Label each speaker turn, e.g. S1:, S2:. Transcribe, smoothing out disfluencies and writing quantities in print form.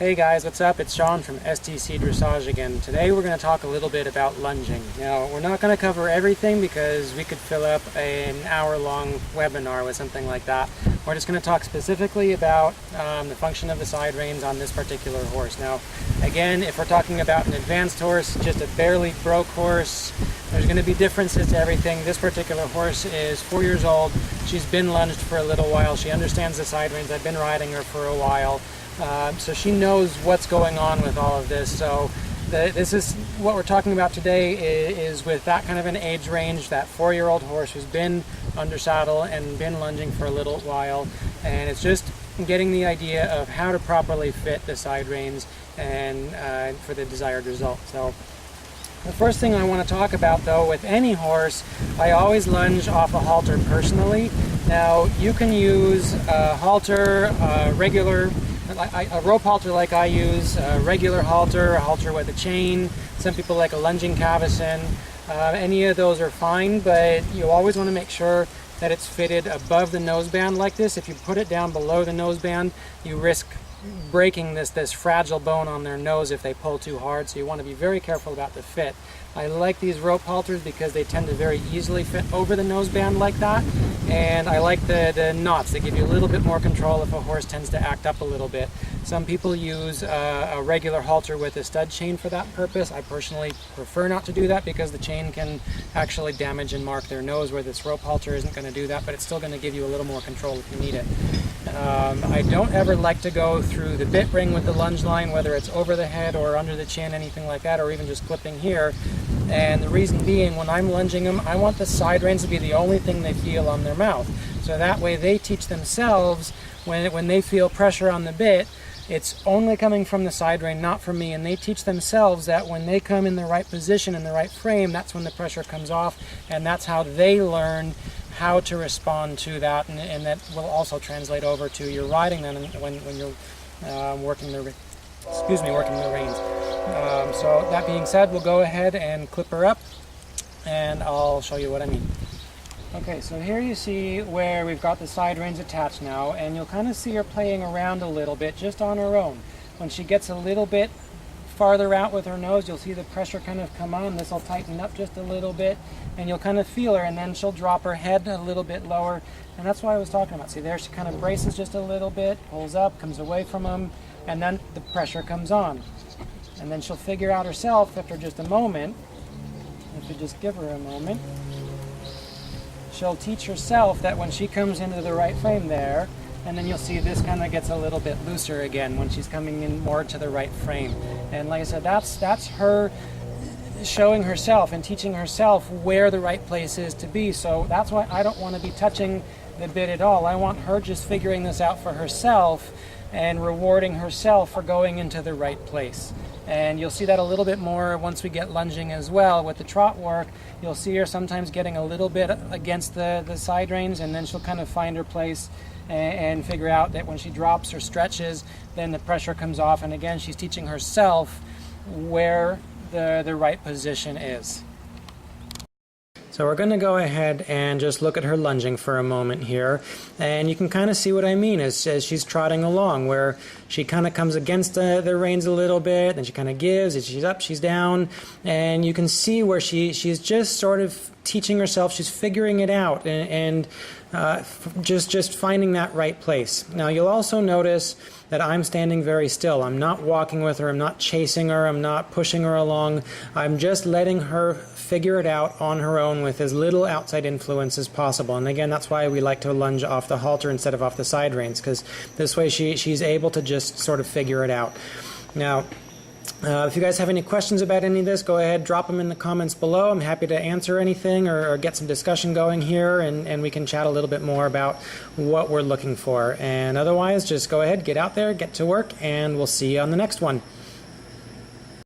S1: Hey guys, what's up? It's Sean from STC Dressage again. Today we're going to talk a little bit about lunging. Now, we're not going to cover everything because we could fill up an hour-long webinar with something like that. We're just going to talk specifically about the function of the side reins on this particular horse. Now, again, if we're talking about an advanced horse, just a barely broke horse, there's going to be differences to everything. This particular horse is 4 years old. She's been lunged for a little while. She understands the side reins. I've been riding her for a while. So she knows what's going on with all of this. So this is what we're talking about today is with that kind of an age range, that 4-year-old horse who's been under saddle and been lunging for a little while. And it's just getting the idea of how to properly fit the side reins and for the desired result. So the first thing I want to talk about, though, with any horse, I always lunge off a halter personally. Now, you can use a halter, a rope halter like I use, a regular halter, a halter with a chain. Some people like a lunging cavesson. Any of those are fine, but you always want to make sure that it's fitted above the noseband like this. If you put it down below the noseband, you risk breaking this fragile bone on their nose if they pull too hard, so you want to be very careful about the fit. I like these rope halters because they tend to very easily fit over the noseband like that, and I like the knots. They give you a little bit more control if a horse tends to act up a little bit. Some people use a regular halter with a stud chain for that purpose. I personally prefer not to do that because the chain can actually damage and mark their nose, where this rope halter isn't going to do that, but it's still going to give you a little more control if you need it. I don't ever like to go through the bit ring with the lunge line, whether it's over the head or under the chin, anything like that, or even just clipping here. And the reason being, when I'm lunging them, I want the side reins to be the only thing they feel on their mouth. So that way they teach themselves, when they feel pressure on the bit, it's only coming from the side rein, not from me. And they teach themselves that when they come in the right position, in the right frame, that's when the pressure comes off. And that's how they learn how to respond to that. And that will also translate over to your riding them when you're working the reins. So that being said, we'll go ahead and clip her up, and I'll show you what I mean. Okay, so here you see where we've got the side reins attached now, and you'll kind of see her playing around a little bit just on her own. When she gets a little bit farther out with her nose, you'll see the pressure kind of come on. This will tighten up just a little bit, and you'll kind of feel her, and then she'll drop her head a little bit lower, and that's what I was talking about. See there, she kind of braces just a little bit, pulls up, comes away from them, and then the pressure comes on. And then she'll figure out herself after just a moment, if you just give her a moment, she'll teach herself that when she comes into the right frame there, and then you'll see this kind of gets a little bit looser again when she's coming in more to the right frame. And like I said, that's her showing herself and teaching herself where the right place is to be. So that's why I don't want to be touching the bit at all. I want her just figuring this out for herself and rewarding herself for going into the right place. And you'll see that a little bit more once we get lunging as well. With the trot work, you'll see her sometimes getting a little bit against the side reins, and then she'll kind of find her place and figure out that when she drops or stretches, then the pressure comes off, and again, she's teaching herself where the right position is. So we're going to go ahead and just look at her lunging for a moment here, and you can kind of see what I mean as she's trotting along, where she kind of comes against the reins a little bit, then she kind of gives, and she's up, she's down, and you can see where she's just sort of teaching herself, she's figuring it out, and just finding that right place. Now you'll also notice that I'm standing very still. I'm not walking with her, I'm not chasing her, I'm not pushing her along. I'm just letting her figure it out on her own with as little outside influence as possible. And again, that's why we like to lunge off the halter instead of off the side reins, because this way she's able to just sort of figure it out. Now, if you guys have any questions about any of this, go ahead, drop them in the comments below. I'm happy to answer anything or get some discussion going here, and we can chat a little bit more about what we're looking for. And otherwise, just go ahead, get out there, get to work, and we'll see you on the next one.